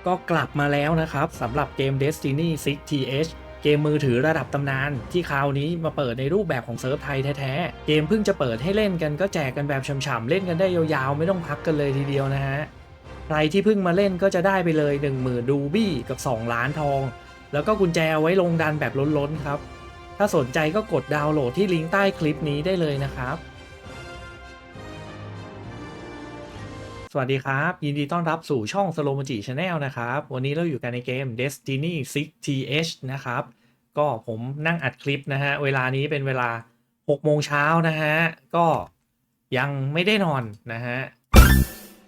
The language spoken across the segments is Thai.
ก็กลับมาแล้วนะครับสำหรับเกม Destiny 6 TH เกมมือถือระดับตำนานที่คราวนี้มาเปิดในรูปแบบของเซิร์ฟไทยแท้ๆเกมเพิ่งจะเปิดให้เล่นกันก็แจกกันแบบฉ่ำๆเล่นกันได้ยาวๆไม่ต้องพักกันเลยทีเดียวนะฮะใครที่เพิ่งมาเล่นก็จะได้ไปเลย 10,000 รูบี้กับ2ล้านทองแล้วก็กุญแจไว้ลงดันแบบล้นๆครับถ้าสนใจก็กดดาวน์โหลดที่ลิงก์ใต้คลิปนี้ได้เลยนะครับสวัสดีครับยินดีต้อนรับสู่ช่อง Slomoji Channel นะครับวันนี้เราอยู่กันในเกม Destiny 6 TH นะครับก็ผมนั่งอัดคลิปนะฮะเวลานี้เป็นเวลา6โมงเช้านะฮะก็ยังไม่ได้นอนนะฮะ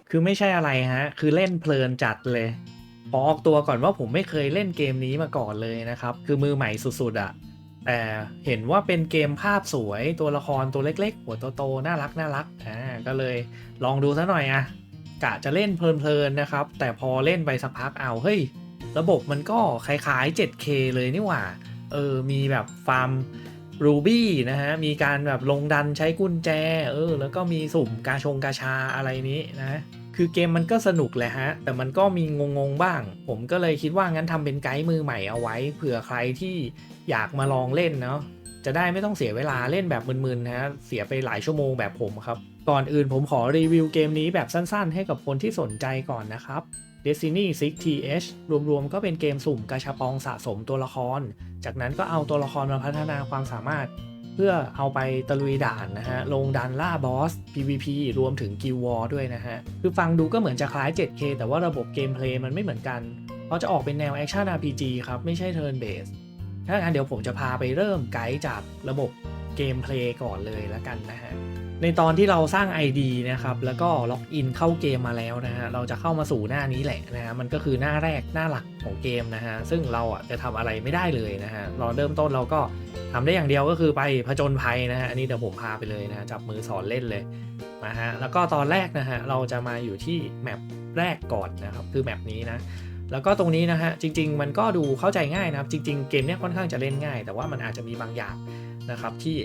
คือไม่ใช่อะไรฮะคือเล่นเพลินจัดเลยขอออกตัวก่อนว่าผมไม่เคยเล่นเกมนี้มาก่อนเลยนะครับคือมือใหม่สุดๆอะแต่เห็นว่าเป็นเกมภาพสวยตัวละครตัวเล็กๆหัวโตๆน่ารักก็เลยลองดูซะหน่อยอะ กะจะเล่นเพลินๆนะครับแต่พอเล่นไปสักพักเอาเฮ้ยระบบมันก็คล้ายๆ 7K เลยนี่หว่ามีแบบฟาร์มรูบี้นะฮะมีการแบบลงดันใช้กุญแจแล้วก็มีสุ่มกาชาอะไรนี้นะคือเกมมันก็สนุกแหละฮะแต่มันก็มีงงๆบ้างผมก็เลยคิดว่างั้นทำเป็นไกด์มือใหม่เอาไว้เผื่อใครที่อยากมาลองเล่นเนาะจะได้ไม่ต้องเสียเวลาเล่นแบบมึนๆนะฮะเสียไปหลายชั่วโมงแบบผมครับ ก่อนอื่นผมขอรีวิวเกมนี้แบบสั้นๆให้กับคนที่สนใจก่อนนะครับ Destiny 6 TH รวมๆก็เป็นเกมสุ่มกาชาปองสะสมตัวละคร จากนั้นก็เอาตัวละครมาพัฒนาความสามารถ เพื่อเอาไปตะลุยด่านนะฮะลงดันล่าบอส PVP รวมถึง Guild War ด้วยนะฮะคือฟังดูก็เหมือนจะคล้าย 7K แต่ว่าระบบเกมเพลย์มันไม่เหมือนกันเพราะจะออกเป็นแนว Action RPG ครับไม่ใช่ Turn Based ถ้างั้นเดี๋ยวผมจะพาไปเริ่มไกด์จากระบบเกมเพลย์ก่อนเลยแล้วกันนะฮะ ในตอนที่เราสร้าง ID นะครับแล้วก็ล็อกอินเข้าเกมมาแล้วนะฮะเราจะเข้ามาสู่หน้านี้แหละนะฮะมันก็คือหน้าแรกหน้าหลักของเกมนะฮะซึ่งเราจะทำอะไรไม่ได้เลยนะฮะเราเริ่มต้นเราก็ทำได้อย่างเดียวก็คือไปผจญภัยนะฮะอันนี้เดี๋ยวผมพาไปเลยนะจับมือสอนเล่นเลยนะฮะแล้วก็ตอนแรกนะฮะเราจะมาอยู่ที่แมปแรกก่อนนะครับคือแมปนี้นะแล้วก็ตรงนี้นะฮะจริงๆมันก็ดูเข้าใจง่ายนะครับจริงๆเกมเนี้ยค่อนข้างจะเล่นง่ายแต่ว่ามันอาจจะมีบางอย่างนะครับที่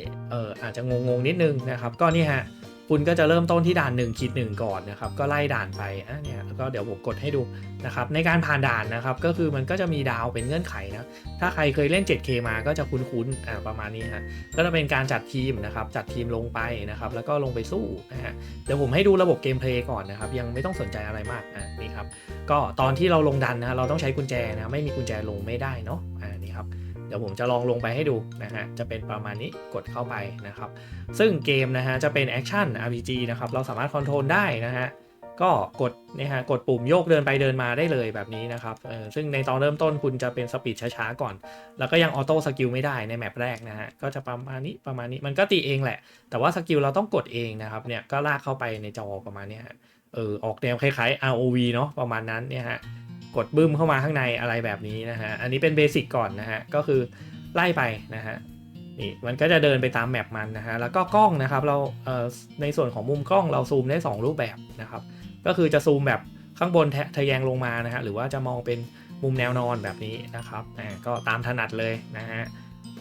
อาจจะงงๆนิดนึงนะครับก็นี่ฮะคุณก็จะเริ่มต้นที่ด่าน1-1ก่อนนะครับก็ไล่ด่านไปเนี่ยแล้วก็เดี๋ยวผมกดให้ดูนะครับในการผ่านด่านนะครับก็คือมันก็จะมีดาวเป็นเงื่อนไขนะถ้าใครเคยเล่น 7K มาก็จะคุ้นๆประมาณนี้ฮะก็จะเป็นการจัดทีมนะครับจัดทีมลงไปนะครับแล้วก็ลงไปสู้นะฮะเดี๋ยวผมให้ดูระบบเกมเพลย์ก่อนนะครับยังไม่ต้องสนใจอะไรมากนี่ครับก็ตอนที่เราลงดันนะเราต้องใช้กุญแจนะไม่มีกุญแจลงไม่ได้เนาะนี่ครับเดี๋ยวผมจะลองลงไปให้ดูนะฮะจะเป็นประมาณนี้กดเข้าไปนะครับซึ่งเกมนะฮะจะเป็นแอคชั่น RPG นะครับเราสามารถคอนโทรลได้นะฮะก็กดนี่ฮะกดปุ่มโยกเดินไปเดินมาได้เลยแบบนี้นะครับซึ่งในตอนเริ่มต้นคุณจะเป็นสปีดช้าๆก่อนแล้วก็ยังออโต้สกิลไม่ได้ในแมปแรกนะฮะก็จะประมาณนี้มันก็ตีเองแหละแต่ว่าสกิลเราต้องกดเองนะครับเนี่ยก็ลากเข้าไปในจอประมาณนี้ฮะออกแนวคล้ายๆ ROV เนาะประมาณนั้นเนี่ยฮะกดบึ้มเข้ามาข้างในอะไรแบบนี้นะฮะอันนี้เป็นเบสิกก่อนนะฮะก็คือไล่ไปนะฮะนี่มันก็จะเดินไปตามแมปมันนะฮะแล้วก็กล้องนะครับเราในส่วนของมุมกล้องเราซูมได้2รูปแบบนะครับก็คือจะซูมแบบข้างบนทะแยงลงมานะฮะหรือว่าจะมองเป็นมุมแนวนอนแบบนี้นะครับก็ตามถนัดเลยนะฮะ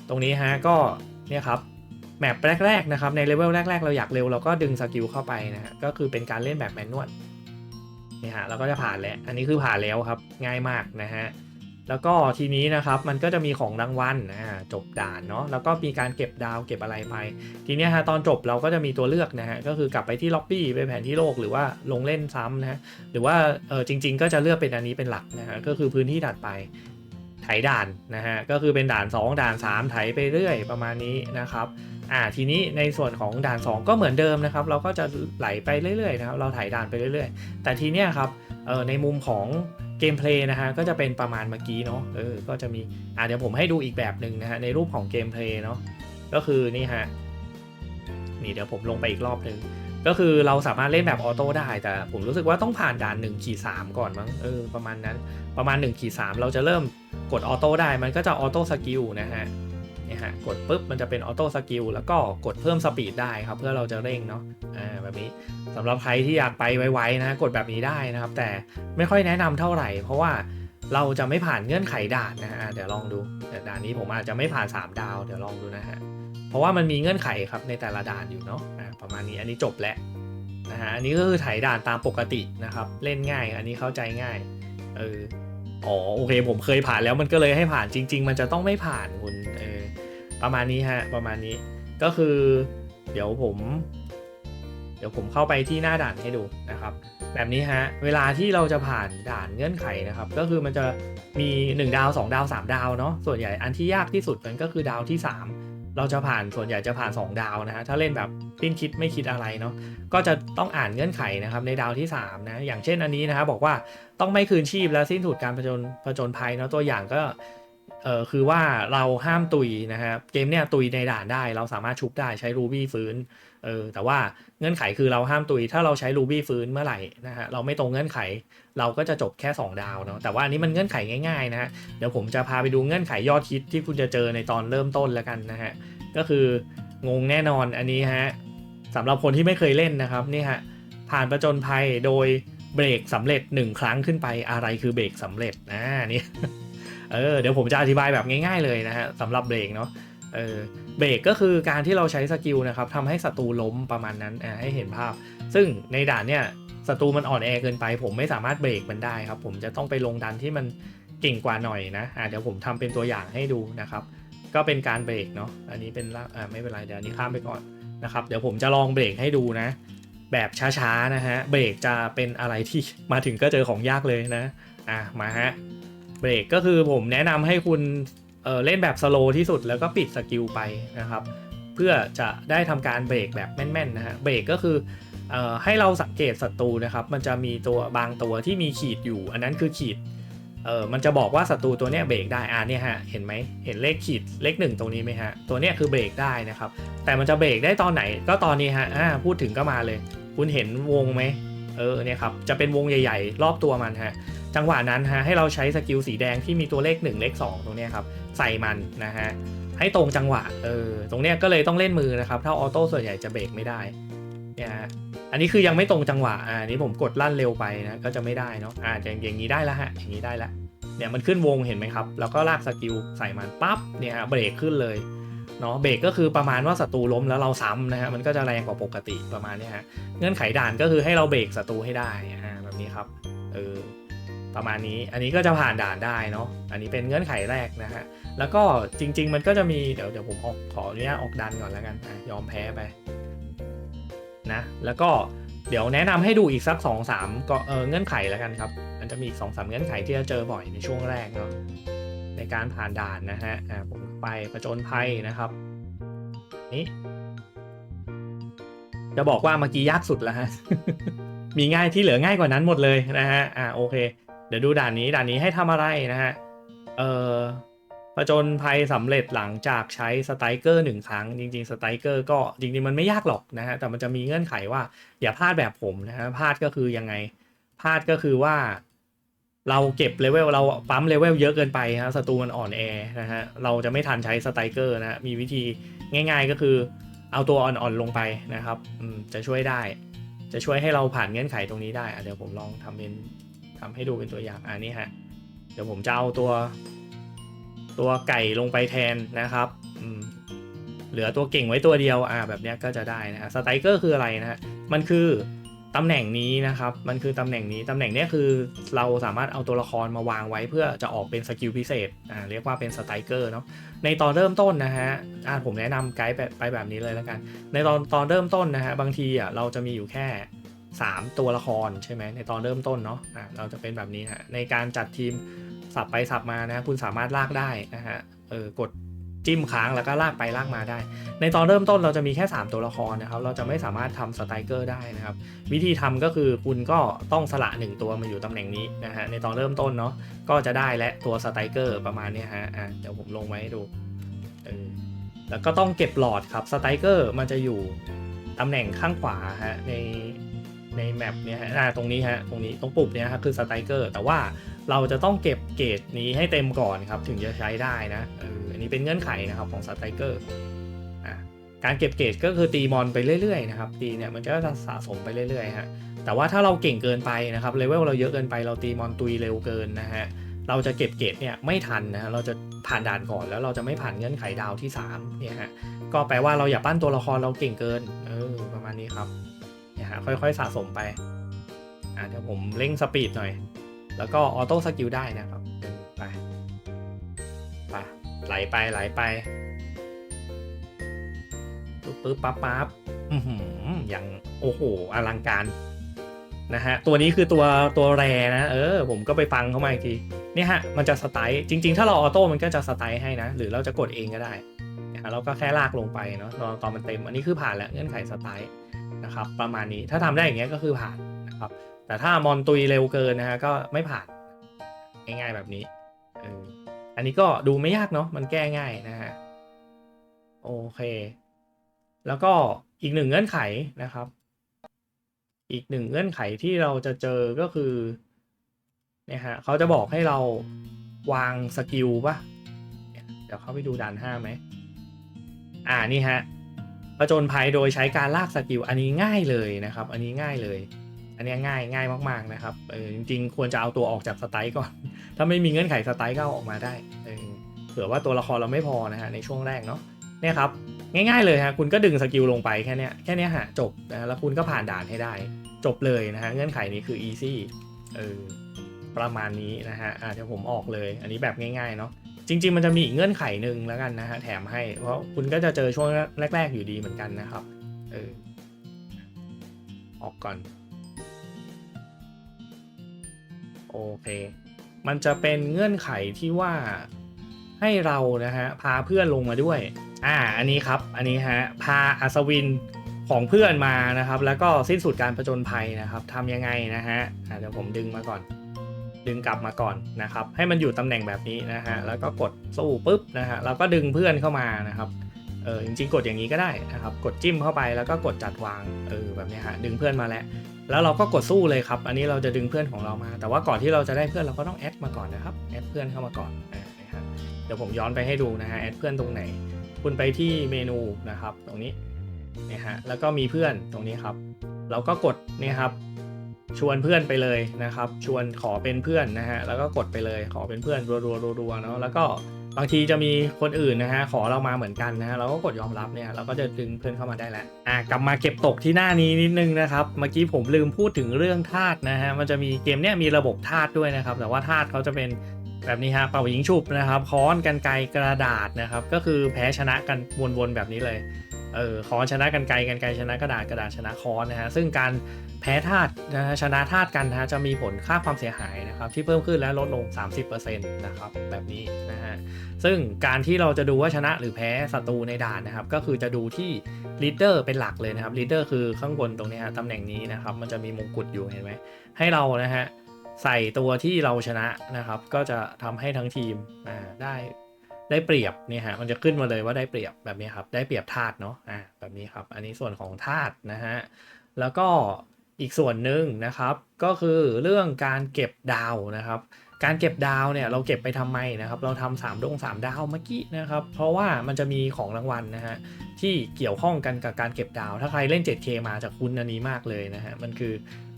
ตรงนี้ฮะก็เนี่ยครับแมปแรกๆนะครับในเลเวลแรกๆเราอยากเร็วเราก็ดึงสกิลเข้าไปนะฮะก็คือเป็นการเล่นแบบแมนนวลนี่ฮะเราก็จะผ่านแล้วอันนี้คือผ่านแล้วครับง่ายมากนะฮะแล้วก็ทีนี้นะครับมันก็จะมีของรางวัลจบด่านเนาะแล้วก็มีการเก็บดาวเก็บอะไรไปทีนี้ฮะตอนจบเราก็จะมีตัวเลือกนะฮะก็คือกลับไปที่ล็อบบี้ไปแผนที่โลกหรือว่าลงเล่นซ้ำนะฮะหรือว่าจริงๆก็จะเลือกเป็นอันนี้เป็นหลักนะฮะก็คือพื้นที่ถัดไปไถด่านนะฮะก็คือเป็นด่าน2ด่าน3ไถไปเรื่อยประมาณนี้นะครับทีนี้ในส่วนของด่าน2ก็เหมือนเดิมนะครับเราก็จะไหลไปเรื่อยๆนะครับเราไถด่านไปเรื่อยๆแต่ทีเนี้ยครับในมุมของเกมเพลย์นะฮะก็จะเป็นประมาณเมื่อกี้เนาะก็จะมีเดี๋ยวผมให้ดูอีกแบบหนึ่งนะฮะในรูปของเกมเพลย์เนาะก็คือนี่ฮะนี่เดี๋ยวผมลงไปอีกรอบหนึ่งก็คือเราสามารถเล่นแบบออโต้ได้แต่ผมรู้สึกว่าต้องผ่านด่าน1-3ก่อนมั้งประมาณนั้นประมาณ1-3เราจะเริ่มกดออโต้ได้มันก็จะออโต้สกิลนะฮะกดปุ๊บมันจะเป็นออโต้สกิลแล้วก็กดเพิ่มสปีดได้ครับเพื่อเราจะเร่งเนาะแบบนี้สำหรับใครที่อยากไปไวๆนะกดแบบนี้ได้นะครับแต่ไม่ค่อยแนะนำเท่าไหร่เพราะว่าเราจะไม่ผ่านเงื่อนไขด่านนะฮะเดี๋ยวลองดูด่านนี้ผมอาจจะไม่ผ่าน3ดาวเดี๋ยวลองดูนะฮะเพราะว่ามันมีเงื่อนไขครับในแต่ละด่านอยู่เนาะประมาณนี้อันนี้จบแล้วนะฮะอันนี้ก็คือไถด่านตามปกตินะครับเล่นง่ายอันนี้เข้าใจง่าย ออ๋อโอเคผมเคยผ่านแล้วมันก็เลยให้ผ่านจริงๆมันจะต้องไม่ผ่านคุณประมาณนี้ฮะประมาณนี้ก็คือเดี๋ยวผมเข้าไปที่หน้าด่านให้ดูนะครับแบบนี้ฮะเวลาที่เราจะผ่านด่านเงื่อนไขนะครับก็คือมันจะมี1ดาว2ดาว3ดาวเนาะส่วนใหญ่อันที่ยากที่สุดมันก็คือดาวที่3เราจะผ่านส่วนใหญ่จะผ่าน2ดาวนะฮะถ้าเล่นแบบสิ้นคิดไม่คิดอะไรเนาะก็จะต้องอ่านเงื่อนไขนะครับในดาวที่3นะอย่างเช่นอันนี้นะครับบอกว่าต้องไม่คืนชีพและสิ้นสุดการผจญภัยเนาะตัวอย่างก็คือว่าเราห้ามตุยนะครับเกมเนี่ยตุยในด่านได้เราสามารถชุบได้ใช้รูบี้ฟื้นแต่ว่าเงื่อนไขคือเราห้ามตุยถ้าเราใช้รูบี้ฟื้นเมื่อไหร่นะฮะเราไม่ตรงเงื่อนไขเราก็จะจบแค่2ดาวเนาะแต่ว่าอันนี้มันเงื่อนไขง่ายๆนะฮะเดี๋ยวผมจะพาไปดูเงื่อนไขยอดฮิตที่คุณจะเจอในตอนเริ่มต้นแล้วกันนะฮะก็คืองงแน่นอนอันนี้ฮะสำหรับคนที่ไม่เคยเล่นนะครับนี่ฮะผ่านผจญภัยโดยเบรกสำเร็จ1ครั้งขึ้นไปอะไรคือเบรกสำเร็จนี่เดี๋ยวผมจะอธิบายแบบง่ายๆเลยนะฮะสำหรับเบรกเนาะเบรกก็คือการที่เราใช้สกิลนะครับทำให้ศัตรูล้มประมาณนั้นให้เห็นภาพซึ่งในด่านเนี่ยศัตรูมันอ่อนแอเกินไปผมไม่สามารถเบรกมันได้ครับผมจะต้องไปลงดันที่มันเก่งกว่าหน่อยนะเดี๋ยวผมทำเป็นตัวอย่างให้ดูนะครับก็เป็นการเบรกเนาะอันนี้เป็นไม่เป็นไรเดี๋ยวอันนี้ข้ามไปก่อนนะครับเดี๋ยวผมจะลองเบรกให้ดูนะแบบช้าๆนะฮะเบรกจะเป็นอะไรที่มาถึงก็เจอของยากเลยนะมาฮะเบรกก็คือผมแนะนำให้คุณเล่นแบบสโลว์ที่สุดแล้วก็ปิดสกิลไปนะครับเพื่อจะได้ทำการเบรกแบบแม่นๆนะฮะเบรกก็คือให้เราสังเกตศัตรูนะครับมันจะมีตัวบางตัวที่มีขีดอยู่อันนั้นคือขีดมันจะบอกว่าศัตรูตัวเนี้ยเบรกได้เนี่ยฮะเห็นไหมเห็นเลขขีดเลข1ตรงนี้ไหมฮะตัวเนี้ยคือเบรกได้นะครับแต่มันจะเบรกได้ตอนไหนก็ตอนนี้ฮะพูดถึงก็มาเลยคุณเห็นวงไหมเนี่ยครับจะเป็นวงใหญ่ๆรอบตัวมันฮะจังหวะนั้นฮะให้เราใช้สกิลสีแดงที่มีตัวเลข1เลข2ตรงนี้ครับใส่มันนะฮะให้ตรงจังหวะตรงเนี้ยก็เลยต้องเล่นมือนะครับถ้าออโต้ส่วนใหญ่จะเบรกไม่ได้เนี่ยฮะอันนี้คือยังไม่ตรงจังหวะอันนี้ผมกดลั่นเร็วไปนะก็จะไม่ได้เนาะอย่างนี้ได้แล้วฮะอย่างนี้ได้แล้วเนี่ยมันขึ้นวงเห็นไหมครับแล้วก็ลากสกิลใส่มันปั๊บเนี่ยฮะเบรกขึ้นเลยเนาะเบรกก็คือประมาณว่าศัตรูล้มแล้วเราซ้ำนะฮะมันก็จะแรงกว่าปกติประมาณนี้ฮะเงื่อนไขด่านก็คือให้เราเบรกศัตรูให้ได้แบบนี้ครับประมาณนี้อันนี้ก็จะผ่านด่านได้เนาะอันนี้เป็นเงื่อนไขแรกนะฮะแล้วก็จริงๆมันก็จะมีเดี๋ยวผมขออนุญาตออกดันก่อนแล้วกันยอมแพ้ไปนะแล้วก็เดี๋ยวแนะนำให้ดูอีกสัก 2-3 ก็เงื่อนไขแล้วกันครับมันจะมีอีก 2-3 เงื่อนไขที่จะเจอบ่อยในช่วงแรกเนาะในการผ่านด่านนะฮะผมไปผจญภัยนะครับนี่จะบอกว่าเมื่อกี้ยากสุดแล้วฮะ มีง่ายที่เหลือง่ายกว่านั้นหมดเลยนะฮะโอเคเดี๋ยวดูด่านนี้ให้ทำอะไรนะฮะผจญภัยสำเร็จหลังจากใช้สไตรเกอร์1ครั้งจริงๆสไตรเกอร์ก็จริงๆมันไม่ยากหรอกนะฮะแต่มันจะมีเงื่อนไขว่าอย่าพลาดแบบผมนะฮะพลาดก็คือยังไงพลาดก็คือว่าเราเก็บเลเวลเราปั๊มเลเวลเยอะเกินไปฮะศัตรูมันอ่อนแอนะฮะเราจะไม่ทันใช้สไตรเกอร์นะมีวิธีง่ายๆก็คือเอาตัวอ่อนๆลงไปนะครับจะช่วยได้จะช่วยให้เราผ่านเงื่อนไขตรงนี้ได้เดี๋ยวผมลองทำให้ดูเป็นตัวอย่างนี่ฮะเดี๋ยวผมจะเอาตัวไก่ลงไปแทนนะครับเหลือตัวเก่งไว้ตัวเดียวแบบนี้ก็จะได้นะฮะสไตรเกอร์คืออะไรนะฮะมันคือตำแหน่งนี้นะครับมันคือตำแหน่งนี้คือเราสามารถเอาตัวละครมาวางไว้เพื่อจะออกเป็นสกิลพิเศษเรียกว่าเป็นสไตรเกอร์เนาะในตอนเริ่มต้นนะฮะผมแนะนำไกด์ไปแบบนี้เลยแล้วกันในตอนเริ่มต้นนะฮะบางทีเราจะมีอยู่แค่3ตัวละครใช่ไหมในตอนเริ่มต้นเนาะเราจะเป็นแบบนี้ฮะในการจัดทีมสับไปสับมานะคุณสามารถลากได้นะฮะกดจิ้มค้างแล้วก็ลากไปลากมาได้ในตอนเริ่มต้นเราจะมีแค่3ตัวละครนะครับเราจะไม่สามารถทำสไตรเกอร์ได้นะครับวิธีทำก็คือคุณก็ต้องสละ1ตัวมาอยู่ตำแหน่งนี้นะฮะในตอนเริ่มต้นเนาะก็จะได้และตัวสไตรเกอร์ประมาณนี้ฮะเดี๋ยวผมลงไว้ให้ดูแล้วก็ต้องเก็บหลอดครับสไตรเกอร์มันจะอยู่ตำแหน่งข้างขวาฮะในแมปเนี้ยฮะตรงนี้ฮะตรงปุ่มเนี้ยครับคือสไตรเกอร์แต่ว่าเราจะต้องเก็บเกรดนี้ให้เต็มก่อนครับถึงจะใช้ได้นะอันนี้เป็นเงื่อนไขนะครับของสไตรเกอร์การเก็บเกรดก็คือตีมอนไปเรื่อยๆนะครับตีเนี่ยมันก็จะสะสมไปเรื่อยๆฮะแต่ว่าถ้าเราเก่งเกินไปนะครับเลเวลเราเยอะเกินไปเราตีมอนตุยเร็วเกินนะฮะเราจะเก็บเกรดเนี่ยไม่ทันนะเราจะผ่านด่านก่อนแล้วเราจะไม่ผ่านเงื่อนไขดาวที่3เนี่ยฮะก็แปลว่าเราอย่าปั้นตัวละครเราเก่งเกินประมาณนี้ครับเนี่ยฮะค่อยๆสะสมไปเดี๋ยวผมเร่งสปีดหน่อย แล้วก็ออโต้สกิลได้นะครับไปไหลไปปึ๊บปั๊บอย่างโอ้โหอลังการนะฮะตัวนี้คือตัวแรนะผมก็ไปฟังเข้ามาอีกทีนี่ฮะมันจะสไตล์จริงๆถ้าเราออโต้มันก็จะสไตล์ให้นะหรือเราจะกดเองก็ได้นะฮะเราก็แค่ลากลงไปเนาะตอนมันเต็มอันนี้คือผ่านแล้วเงื่อนไขสไตล์นะครับประมาณนี้ถ้าทำได้อย่างเงี้ยก็คือผ่านนะครับแต่ถ้ามอนตุยเร็วเกินนะฮะก็ไม่ผ่านง่ายๆแบบนี้อันนี้ก็ดูไม่ยากเนาะมันแก้ง่ายนะฮะโอเคแล้วก็อีกหนึ่งเงื่อนไขนะครับอีกหนึ่งเงื่อนไขที่เราจะเจอก็คือเนี่ยฮะเขาจะบอกให้เราวางสกิลป่ะเดี๋ยวเข้าไปดูด่าน5ไหมนี่ฮะผจญภัยโดยใช้การลากสกิลอันนี้ง่ายเลยนะครับอันนี้ง่ายเลยอันนี้ง่ายมากๆนะครับจริงๆควรจะเอาตัวออกจากสไตล์ก่อนถ้าไม่มีเงื่อนไขสไตล์ก็เอาออกมาได้เผื่อว่าตัวละครเราไม่พอนะฮะในช่วงแรกเนาะเนี่ยครับง่ายๆเลยฮะคุณก็ดึงสกิลลงไปแค่นี้ฮะจบนะแล้วคุณก็ผ่านด่านให้ได้จบเลยนะฮะเงื่อนไขนี้คือ easy ประมาณนี้นะฮะเดี๋ยวผมออกเลยอันนี้แบบง่ายๆเนาะจริงๆมันจะมีอีกเงื่อนไขหนึ่งแล้วกันนะฮะแถมให้เพราะคุณก็จะเจอช่วงแรกๆอยู่ดีเหมือนกันนะครับออกก่อนโอเคมันจะเป็นเงื่อนไขที่ว่าให้เรานะฮะพาเพื่อนลงมาด้วยอันนี้ครับอันนี้ฮะพาอัศวินของเพื่อนมานะครับแล้วก็สิ้นสุดการผจญภัยนะครับทำยังไงนะฮะเดี๋ยวผมดึงมาก่อนดึงกลับมาก่อนนะครับให้มันอยู่ตำแหน่งแบบนี้นะฮะแล้วก็กดสู้ปุ๊บนะฮะเราก็ดึงเพื่อนเข้ามานะครับจริงๆกดอย่างนี้ก็ได้นะครับกดจิ้มเข้าไปแล้วก็กดจัดวางแบบนี้ฮะดึงเพื่อนมาแล้วเราก็กดสู้เลยครับอันนี้เราจะดึงเพื่อนของเรามาแต่ว่าก่อนที่เราจะได้เพื่อนเราก็ต้องแอดมาก่อนนะครับแอดเพื่อนเข้ามาก่อนนะครับเดี๋ยวผมย้อนไปให้ดูนะฮะแอดเพื่อนตรงไหนคุณไปที่เมนูนะครับตรงนี้นะฮะแล้วก็มีเพื่อนตรงนี้ครับเราก็กดนี่ครับชวนเพื่อนไปเลยนะครับชวนขอเป็นเพื่อนนะฮะแล้วก็กดไปเลยขอเป็นเพื่อนรัวๆเนาะแล้วก็บางทีจะมีคนอื่นนะฮะขอเรามาเหมือนกันนะฮะเราก็กดยอมรับเนี่ยเราก็จะดึงเพื่อนเข้ามาได้แล้วกลับมาเก็บตกที่หน้านี้นิดนึงนะครับเมื่อกี้ผมลืมพูดถึงเรื่องธาตุนะฮะมันจะมีเกมเนี้ยมีระบบธาตุด้วยนะครับแต่ว่าธาตุเขาจะเป็นแบบนี้ฮะเป่ายิงฉุบนะครับค้อนกรรไกรกระดาษนะครับก็คือแพ้ชนะกันวนๆแบบนี้เลยค้อนชนะกรรไกรชนะกระดาษชนะค้อนนะฮะซึ่งการแพ้ธาตุนะฮะชนะธาตุกันนะฮะจะมีผลค่าความเสียหายนะครับที่เพิ่มขึ้นและลดลง 30% นะครับแบบนี้นะฮะซึ่งการที่เราจะดูว่าชนะหรือแพ้ศัตรูในด่านนะครับก็คือจะดูที่ลีดเดอร์เป็นหลักเลยนะครับลีดเดอร์คือข้างบนตรงนี้ฮะตำแหน่งนี้นะครับมันจะมีมงกุฎอยู่เห็นไหมให้เรานะฮะใส่ตัวที่เราชนะนะครับก็จะทำให้ทั้งทีมได้เปรียบเนี่ยฮะมันจะขึ้นมาเลยว่าได้เปรียบแบบนี้ครับได้เปรียบธาตุเนาะแบบนี้ครับอันนี้ส่วนของธาตุนะฮะแล้วก็อีกส่วนหนึ่งนะครับก็คือเรื่องการเก็บดาวนะครับการเก็บดาวเนี่ยเราเก็บไปทำไมนะครับเราทำ3 ดาวเมื่อกี้นะครับเพราะว่ามันจะมีของรางวัลนะฮะที่เกี่ยวข้องกันกับการเก็บดาวถ้าใครเล่น 7K มาจะคุ้นอันนี้มากเลยนะฮะมันคือ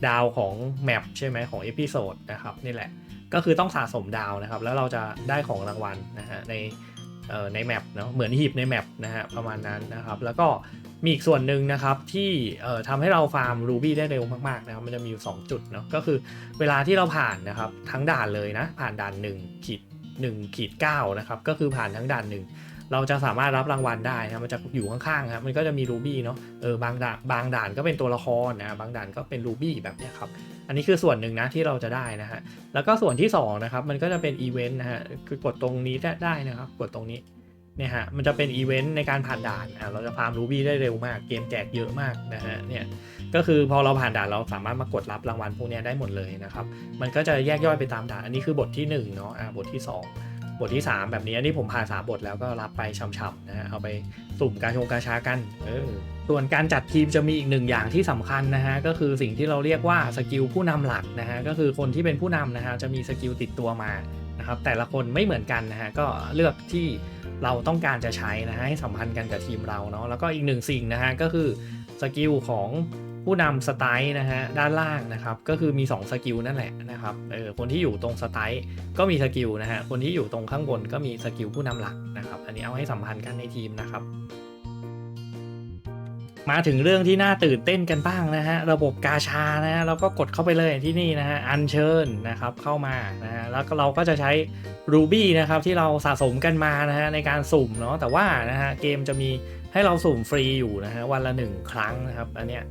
ดาวของแมปใช่ไหมของเอพิโซดนะครับนี่แหละก็คือต้องสะสมดาวนะครับแล้วเราจะได้ของรางวัลนะฮะในแมปเนาะเหมือนหีบในแมปนะฮะประมาณนั้นนะครับแล้วก็มีอีกส่วนหนึ่งนะครับที่ทำให้เราฟาร์มรูบี้ได้เร็วมากๆนะครับมันจะมีอยู่2จุดเนาะก็คือเวลาที่เราผ่านนะครับทั้งด่านเลยนะผ่านด่าน1-9นะครับก็คือผ่านทั้งด่าน1เราจะสามารถรับรางวัลได้นะมันจะอยู่ข้างๆครับมันก็จะมีรูบี้เนาะบางด่านก็เป็นตัวละครนะบางด่านก็เป็นรูบี้แบบนี้ครับอันนี้คือส่วนหนึ่งนะที่เราจะได้นะฮะแล้วก็ส่วนที่2นะครับมันก็จะเป็นอีเวนต์นะฮะคือกดตรงนี้ได้นะครับกดตรงนี้เนี่ยฮะมันจะเป็นอีเวนต์ในการผ่านด่านเราจะฟาร์มรูบี้ได้เร็วมากเกมแจกเยอะมากนะฮะเนี่ยก็คือพอเราผ่านด่านเราสามารถมากดรับรางวัลพวกนี้ได้หมดเลยนะครับมันก็จะแยกย่อยไปตามด่านอันนี้คือบทที่1เนาะบทที่2บทที่3แบบนี้อันนี้ผมผ่าน3บทแล้วก็รับไปช่ำๆนะฮะเอาไปสุ่มกาชากันส่วนการจัดทีมจะมีอีก1อย่างที่สำคัญนะฮะก็คือสิ่งที่เราเรียกว่าสกิลผู้นำหลักนะฮะก็คือคนที่เป็นผู้นำนะฮะจะมีสกิลติดตัวมานะครับแต่ละคนไม่เหมือนกันนะฮะก็เลือกที่เราต้องการจะใช้นะฮะให้สัมพันธ์กันกับทีมเราเนาะแล้วก็อีก1สิ่งนะฮะก็คือสกิลของผู้นำสไตล์นะฮะด้านล่างนะครับก็คือมี2สกิลนั่นแหละนะครับคนที่อยู่ตรงสไตล์ก็มีสกิลนะฮะคนที่อยู่ตรงข้างบนก็มีสกิลผู้นำหลักนะครับอันนี้เอาให้สัมพันธ์กันในทีมนะครับ มาถึงเรื่องที่น่าตื่นเต้นกันบ้างนะฮะระบบกาชานะฮะเราก็กดเข้าไปเลยที่นี่นะฮะอัญเชิญนะครับเข้ามานะฮะแล้วก็เราก็จะใช้ Ruby นะครับที่เราสะสมกันมานะฮะในการสุ่มเนาะแต่ว่านะฮะเกมจะมีให้เราสุ่มฟรีอยู่นะฮะวันละ1ครั้งนะครับอันเนี้ย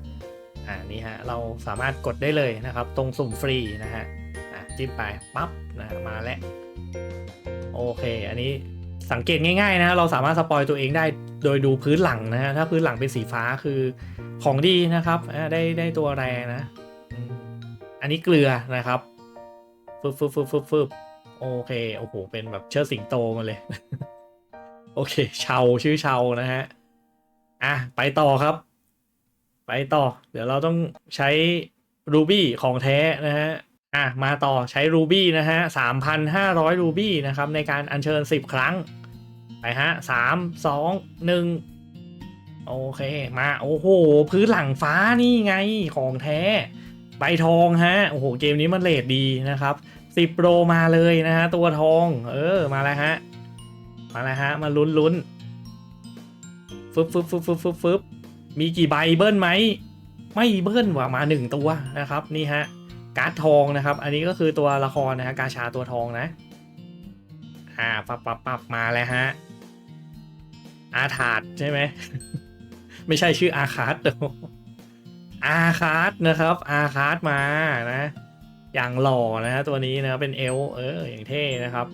นี่ฮะเราสามารถกดได้เลยนะครับตรงสุ่มฟรีนะฮะจิ้มไปปั๊บนะมาแล้วโอเคอันนี้สังเกตง่ายๆนะเราสามารถสปอยตัวเองได้โดยดูพื้นหลังนะฮะถ้าพื้นหลังเป็นสีฟ้าคือของดีนะครับได้ตัวแรงนะอันนี้เกลือนะครับฟึบโอเคโอ้โหเป็นแบบเชิดสิงโตมาเลย โอเคเชาชื่อเชานะฮะไปต่อครับไปต่อเดี๋ยวเราต้องใช้ Ruby ของแท้นะฮะมาต่อใช้ Ruby นะฮะ 3,500 Ruby นะครับในการอัญเชิญ10ครั้งไปฮะ3 2 1โอเคมาโอ้โหพื้นหลังฟ้านี่ไงของแท้ใบทองฮะโอ้โหเกมนี้มันเรทดีนะครับ10โปรมาเลยนะฮะตัวทองมาแล้วฮะมาลุ้นฟึบมีกี่ใบเบิ้ลไหมไม่เบิ้ลว่ะมา1ตัวนะครับนี่ฮะการ์ดทองนะครับอันนี้ก็คือตัวละครนะฮะกาชาตัวทองนะปับมาแล้วฮะอาถาดใช่ไหม ไม่ใช่ชื่ออาคาร์ดอาคาร์ดนะครับอาคาร์ดมานะอย่างหล่อนะฮะตัวนี้นะเป็นเอลอย่างเท่นะครับ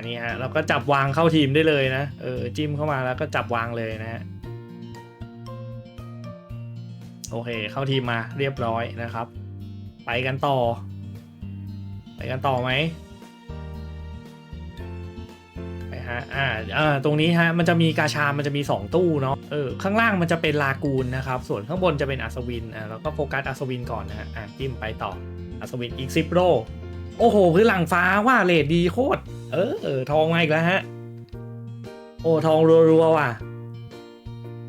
นี่ฮะเราก็จับวางเข้าทีมได้เลยนะจิ้มเข้ามาแล้วก็จับวางเลยนะฮะโอเคเข้าทีมมาเรียบร้อยนะครับไปกันต่อไหมไปฮะตรงนี้ฮะมันจะมีกาชามันจะมี2ตู้เนาะข้างล่างมันจะเป็นลากูนนะครับส่วนข้างบนจะเป็นอัศวินแล้วก็โฟกัสอัศวินก่อนนะฮะจิ้มไปต่ออัศวินอีก10โลโอ้โหพื้นหลังฟ้าว่าเรทดีโคตรทองมาอีกแล้วฮะโอ้ทองรัวๆว่ะ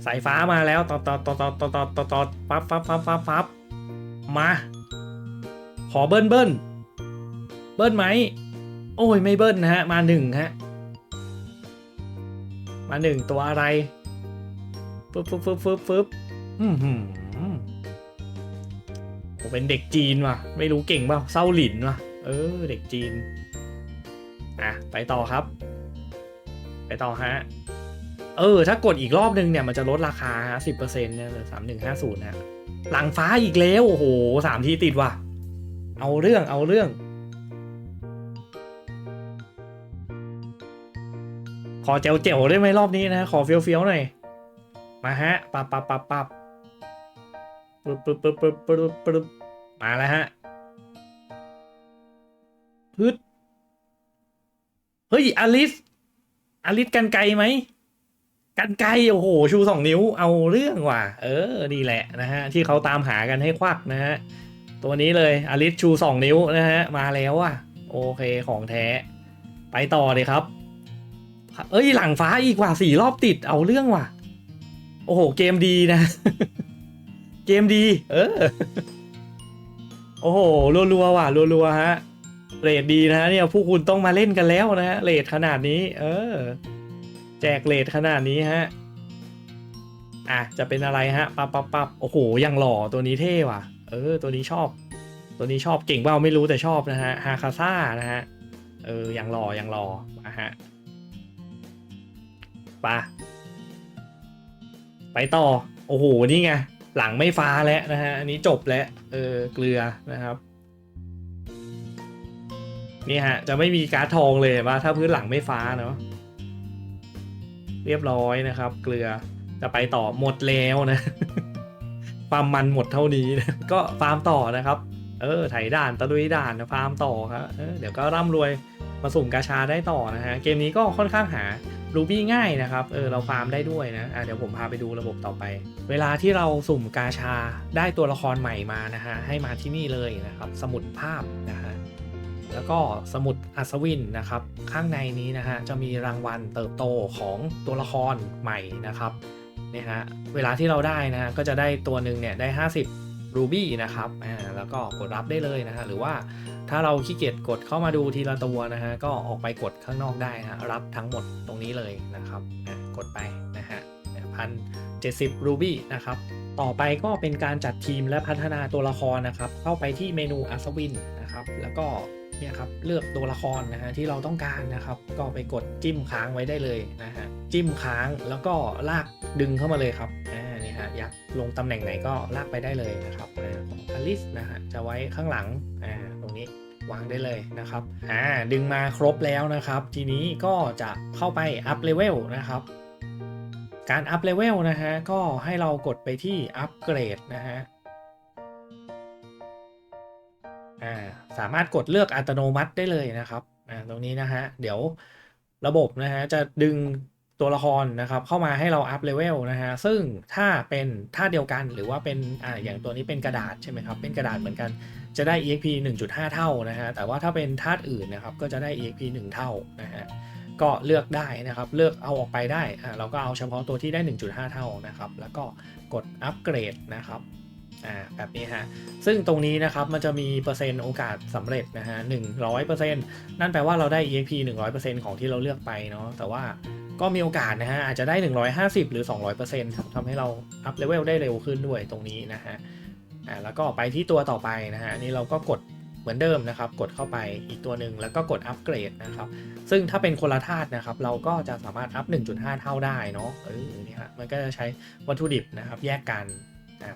สายฟ้ามาแล้วต่อปั๊บมาขอเบิ้ลไหมโอ้ยไม่เบิ้ลนะฮะมา1ฮะมา1ตัวอะไรฟึบผมเป็นเด็กจีนว่ะไม่รู้เก่งเปล่าเซาหลินว่ะเด็กจีนไปต่อครับไปต่อฮะถ้ากดอีกรอบนึงเนี่ยมันจะลดราคา 10% เนี่ยเหลือ3150นะหลังฟ้าอีกแล้วโอ้โห3 ทีติดว่ะเอาเรื่องขอเจ๋วได้ไหมรอบนี้นะขอเฟี้ยวหน่อยมาฮะปับปึ๊บมาแล้วฮะฮึดเฮ้ยอลิสกันไกลไหมกันไกลโอ้โหชู2 นิ้วเอาเรื่องว่ะนี่แหละนะฮะที่เขาตามหากันให้ควักนะฮะตัวนี้เลยอลิสชู2 นิ้วนะฮะมาแล้วอ่ะโอเคของแท้ไปต่อเลยครับหลังฟ้าอีกว่า4 รอบติดเอาเรื่องว่ะโอ้โหเกมดีนะ เกมดีโอ้โหรัวว่ะรัวฮะเรทดีนะเนี่ยพวกคุณต้องมาเล่นกันแล้วนะฮะเรทขนาดนี้แจกเรทขนาดนี้ฮะจะเป็นอะไรฮะปับโอ้โหยังหล่อตัวนี้เท่ว่ะตัวนี้ชอบเก่งเปล่าไม่รู้แต่ชอบนะฮะฮาคาซ่านะฮะยังหล่อฮะไปต่อโอ้โหนี่ไงหลังไม่ฟ้าแล้วนะฮะอันนี้จบแล้วเกลือนะครับนี่ฮะจะไม่มีการ์ดทองเลยว่าถ้าพื้นหลังไม่ฟ้าเนาะเรียบร้อยนะครับเกลือจะไปต่อหมดแล้วนะ ฟาร์มมันหมดเท่านี้นะก็ฟาร์มต่อนะครับไถด่านตะลุยด่านนะฟาร์มต่อครับเดี๋ยวก็ร่ำรวยมาสุ่มกาชาได้ต่อนะฮะเกมนี้ก็ค่อนข้างหารูบี้ง่ายนะครับเราฟาร์มได้ด้วยนะเดี๋ยวผมพาไปดูระบบต่อไปเวลาที่เราสุ่มกาชาได้ตัวละครใหม่มานะฮะให้มาที่นี่เลยนะครับสมุดภาพนะฮะแล้วก็สมุดอัศวินนะครับข้างในนี้นะฮะจะมีรางวัลเติบโตของตัวละครใหม่นะครับเนี่ยฮะเวลาที่เราได้นะฮะก็จะได้ตัวหนึ่งเนี่ยได้50รูบี้นะครับแล้วก็กดรับได้เลยนะฮะหรือว่าถ้า ถ้าเราขี้เกียจกดเข้ามาดูทีละตัวนะฮะก็ออกไปกดข้างนอกได้ฮะรับทั้งหมดตรงนี้เลยนะครับกดไปนะฮะ1,070 รูบี้นะครับต่อไปก็เป็นการจัดทีมและพัฒนาตัวละครนะครับเข้าไปที่เมนูอัศวินนะครับแล้วก็เนี่ยครับเลือกตัวละครนะฮะที่เราต้องการนะครับก็ไปกดจิ้มค้างไว้ได้เลยนะฮะจิ้มค้างแล้วก็ลากดึงเข้ามาเลยครับนี่ฮะอยากลงตำแหน่งไหนก็ลากไปได้เลยนะครับของอลิสนะฮะจะไว้ข้างหลังตรงนี้วางได้เลยนะครับดึงมาครบแล้วนะครับทีนี้ก็จะเข้าไปอัพเลเวลนะครับการอัพเลเวลนะฮะก็ให้เรากดไปที่อัปเกรดนะฮะสามารถกดเลือกอัตโนมัติได้เลยนะครับตรงนี้นะฮะเดี๋ยวระบบนะฮะจะดึงตัวละครนะครับเข้ามาให้เราอัพเลเวลนะฮะซึ่งถ้าเป็นท่าเดียวกันหรือว่าเป็นอย่างตัวนี้เป็นกระดาษใช่ไหมครับเป็นกระดาษเหมือนกันจะได้ EXP 1.5 เท่านะฮะแต่ว่าถ้าเป็นธาตุอื่นนะครับก็จะได้ EXP 1 เท่านะฮะก็เลือกได้นะครับเลือกเอาออกไปได้เราก็เอาเฉพาะตัวที่ได้ 1.5 เท่านะครับแล้วก็กดอัปเกรดนะครับแบบนี้ฮะซึ่งตรงนี้นะครับมันจะมีเปอร์เซ็นต์โอกาสสำเร็จนะฮะ 100% นั่นแปลว่าเราได้ EXP 100% ของที่เราเลือกไปเนาะแต่ว่าก็มีโอกาสนะฮะอาจจะได้150หรือ 200% ทำให้เราอัพเลเวลได้เร็วขึ้นด้วยตรงนี้นะฮะแล้วก็ไปที่ตัวต่อไปนะฮะนี่เราก็กดเหมือนเดิมนะครับกดเข้าไปอีกตัวหนึ่งแล้วก็กดอัปเกรดนะครับซึ่งถ้าเป็นคนละธาตุนะครับเราก็จะสามารถอัพ 1.5 เท่าได้เนาะนี่ฮะมันก็จะใช้วัตถุดิบนะครับแยกกัน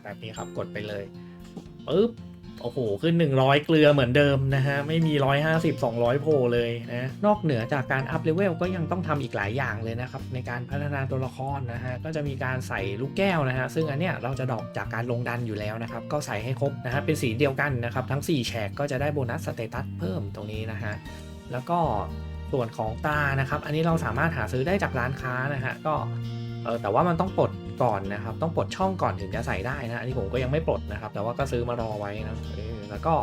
แบบนี้ครับกดไปเลยปึ๊บโอ้โหขึ้น100เกลือเหมือนเดิมนะฮะไม่มี150 200โผล่เลยนะนอกเหนือจากการอัพเลเวลก็ยังต้องทำอีกหลายอย่างเลยนะครับในการพัฒนาตัวละครนะฮะก็จะมีการใส่ลูกแก้วนะฮะซึ่งอันเนี้ยเราจะดรอปจากการลงดันอยู่แล้วนะครับก็ใส่ให้ครบนะฮะเป็นสีเดียวกันนะครับทั้ง4แฉกก็จะได้โบนัสสเตตัสเพิ่มตรงนี้นะฮะแล้วก็ส่วนของตานะครับอันนี้เราสามารถหาซื้อได้จากร้านค้านะฮะก็แต่ว่ามันต้องปลดก่อนนะครับต้องปลดช่องก่อนถึงจะใส่ได้นะอันนี้ผมก็ยังไม่ปลดนะครับแต่ว่าก็ซื้อมารอไว้นะแล้วก็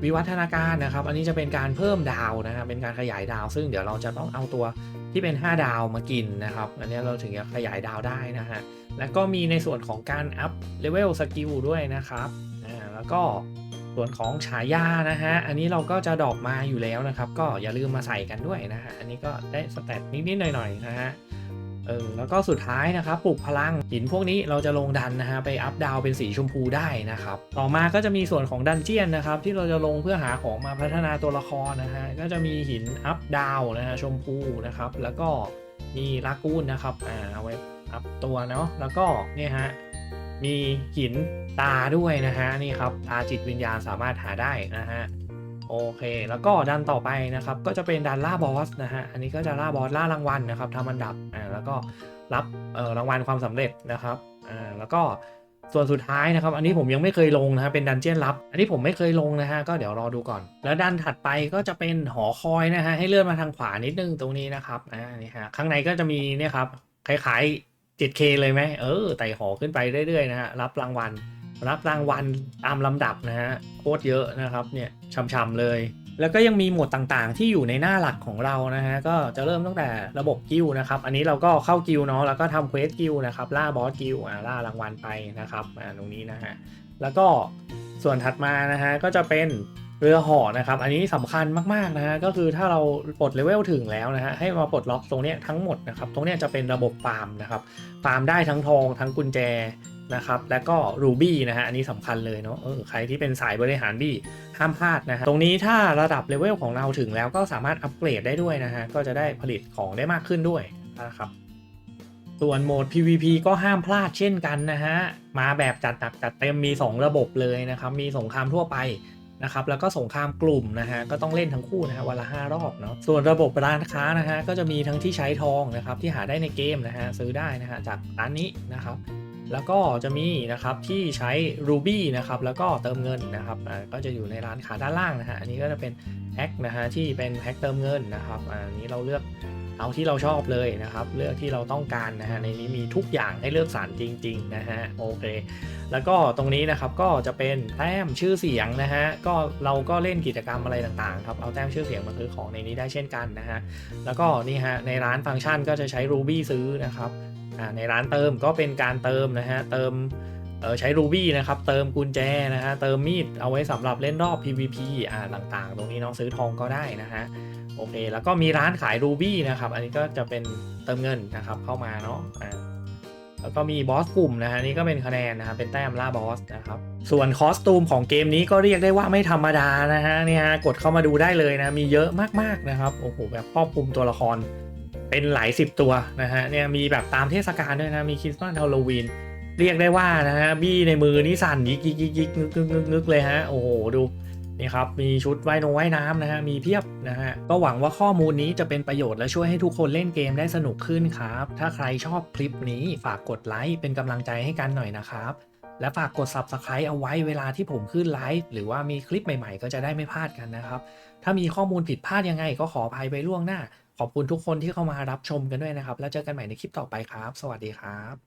วิวัฒนาการนะครับอันนี้จะเป็นการเพิ่มดาวนะครับเป็นการขยายดาวซึ่งเดี๋ยวเราจะต้องเอาตัวที่เป็น5ดาวมากินนะครับอันนี้เราถึงจะขยายดาวได้นะฮะแล้วก็มีในส่วนของการอัพเลเวลสกิลด้วยนะครับแล้วก็ส่วนของฉายานะฮะอันนี้เราก็จะดรอปมาอยู่แล้วนะครับก็อย่าลืมมาใส่กันด้วยนะฮะอันนี้ก็ได้สเตตนิดๆหน่อยๆนะฮะแล้วก็สุดท้ายนะครับปลุกพลังหินพวกนี้เราจะลงดันนะฮะไปอัพดาวเป็นสีชมพูได้นะครับต่อมาก็จะมีส่วนของดันเจียนนะครับที่เราจะลงเพื่อหาของมาพัฒนาตัวละครนะฮะก็จะมีหินอัพดาวนะฮะชมพูนะครับแล้วก็มีลากูนนะครับเอาไว้อัพตัวเนาะแล้วก็เนี่ยฮะมีหินตาด้วยนะฮะนี่ครับตาจิตวิญญาณสามารถหาได้นะฮะโอเคแล้วก็ดันต่อไปนะครับก็จะเป็นดันล่าบอสนะฮะอันนี้ก็จะล่าบอสล่ารางวัลนะครับทำอันดับแล้วก็รับรางวัลความสำเร็จนะครับแล้วก็ส่วนสุดท้ายนะครับอันนี้ผมยังไม่เคยลงนะฮะเป็นดันเจี้ยนลับอันนี้ผมไม่เคยลงนะฮะก็เดี๋ยวรอดูก่อนแล้วดันถัดไปก็จะเป็นหอคอยนะฮะให้เลื่อนมาทางขวานิดนึงตรงนี้นะครับนี่ฮะข้างในก็จะมีเนี่ยครับคล้ายๆ 7K เลยไหมไต่หอขึ้นไปเรื่อยๆนะฮะรับรางวัลตามลำดับนะฮะโคตรเยอะนะครับเนี่ยช่ำๆเลยแล้วก็ยังมีหมวดต่างๆที่อยู่ในหน้าหลักของเรานะฮะก็จะเริ่มตั้งแต่ระบบกิลด์นะครับอันนี้เราก็เข้ากิลด์เนาะแล้วก็ทำเควสกิลด์นะครับล่าบอสกิลด์ล่ารางวัลไปนะครับตรงนี้นะฮะแล้วก็ส่วนถัดมานะฮะก็จะเป็นเรือห่อนะครับอันนี้สำคัญมากๆนะฮะก็คือถ้าเราปลดเลเวลถึงแล้วนะฮะให้มาปลดล็อกตรงนี้ทั้งหมดนะครับตรงนี้จะเป็นระบบฟาร์มนะครับฟาร์มได้ทั้งทองทั้งกุญแจนะครับแล้วก็รูบี้นะฮะอันนี้สำคัญเลยเนาะใครที่เป็นสายบริหารบี้ห้ามพลาดนะฮะตรงนี้ถ้าระดับเลเวลของเราถึงแล้วก็สามารถอัปเกรดได้ด้วยนะฮะก็จะได้ผลิตของได้มากขึ้นด้วยนะครับส่วนโหมด PVP ก็ห้ามพลาดเช่นกันนะฮะมาแบบจัดหนักจัดเต็มมี2ระบบเลยนะครับมีสงครามทั่วไปนะครับแล้วก็สงครามกลุ่มนะฮะก็ต้องเล่นทั้งคู่นะฮะวันละ5รอบเนาะส่วนระบบร้านค้านะฮะก็จะมีทั้งที่ใช้ทองนะครับที่หาได้ในเกมนะฮะซื้อได้นะฮะจากร้านนี้นะครับแล้วก็จะมีนะครับที่ใช้ Ruby นะครับแล้วก็เติมเงินนะครับก็จะอยู่ในร้านค้าด้านล่างนะฮะอันนี้ก็จะเป็นแพ็คนะฮะที่เป็นแพ็คเติมเงินนะครับอันนี้เราเลือกเอาที่เราชอบเลยนะครับเลือกที่เราต้องการนะฮะในนี้มีทุกอย่างให้เลือกสรรจริงๆนะฮะโอเคแล้วก็ตรงนี้นะครับก็จะเป็นแต้มชื่อเสียงนะฮะก็เราก็เล่นกิจกรรมอะไรต่างๆครับเอาแต้มชื่อเสียงมาซื้อของในนี้ได้เช่นกันนะฮะแล้วก็นี่ฮะในร้านฟังก์ชันก็จะใช้ Ruby ซื้อนะครับในร้านเติมก็เป็นการเติมนะฮะเติม ใช้ Ruby นะครับเติมกุญแจนะฮะเติมมีดเอาไว้สำหรับเล่นรอบ PVP ต่างๆตรงนี้เนาะซื้อทองก็ได้นะฮะโอเคแล้วก็มีร้านขาย Ruby นะครับอันนี้ก็จะเป็นเติมเงินนะครับเข้ามาเนาะแล้วก็มีบอสกลุ่มนะฮะนี่ก็เป็นคะแนนนะครับเป็นแต้มล่าบอสนะครับส่วนคอสตูมของเกมนี้ก็เรียกได้ว่าไม่ธรรมดานะฮะเนี่ยฮะกดเข้ามาดูได้เลยนะมีเยอะมากๆนะครับโอ้โหแบบครอบคลุมตัวละครเป็นหลาย10ตัวนะฮะเนี่ยมีแบบตามเทศกาลด้วยนะมีคริสต์มาสฮาโลวีนเรียกได้ว่านะฮะบี้ในมือนี่สั่นยิกยิกยิกยิกงึกงึกงึกงึกเลยฮะโอ้โหดูนี่ครับมีชุดว่ายน้ำนะฮะมีเพียบนะฮะก็หวังว่าข้อมูลนี้จะเป็นประโยชน์และช่วยให้ทุกคนเล่นเกมได้สนุกขึ้นครับถ้าใครชอบคลิปนี้ฝากกดไลค์เป็นกำลังใจให้กันหน่อยนะครับและฝากกด Subscribe เอาไว้เวลาที่ผมขึ้นไลฟ์หรือว่ามีคลิปใหม่ๆก็จะได้ไม่พลาดกันนะครับถ้ามีข้อมูลผิดพลาดยังไงก็ขออภัยไปล่วงหน้าขอบคุณทุกคนที่เข้ามารับชมกันด้วยนะครับแล้วเจอกันใหม่ในคลิปต่อไปครับสวัสดีครับ